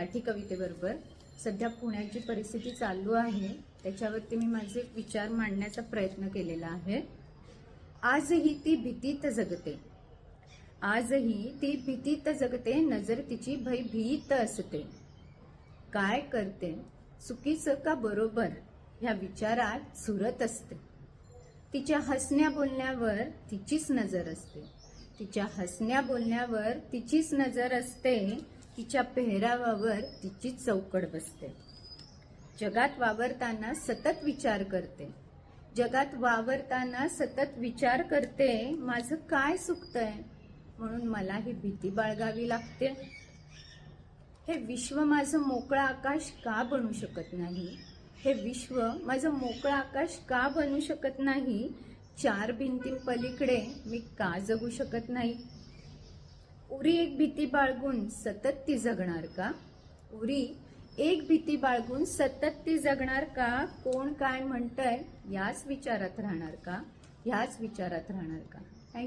मराठी कवितेबरोबर सध्या पुण्यात जी परिस्थिती चालू आहे त्याच्यावरती मी माझे विचार मांडण्याचा प्रयत्न केलेला आहे। आजही ती भीतीत जगते, आजही ती भीतीत जगते, नजर तिची भयभीत असते। काय करते, चुकीचं का बरोबर, ह्या विचारात झुरत असते। तिच्या हसण्या बोलण्यावर तिचीच नजर असते, तिच्या हसण्या बोलण्यावर तिचीच नजर असते, तिच्या पेहरावावर तिचीच चौकड बसते। जगात वावरताना सतत विचार करते, जगात वावरताना सतत विचार करते, माझं काय चुकतंय म्हणून मला ही भीती बाळगावी लागते। हे विश्व माझं मोकळं आकाश का बनू शकत नाही, हे विश्व माझं मोकळं आकाश का बनू शकत नाही, चार भिंतींपलीकडे मी का जगू शकत नाही। उरी एक भीती बाळगून सतत ती जगणार का, उरी एक भीती बाळगून सतत ती जगणार का, कोण काय म्हणतंय याच विचारात राहणार का, ह्याच विचारात राहणार का। थँक्यू।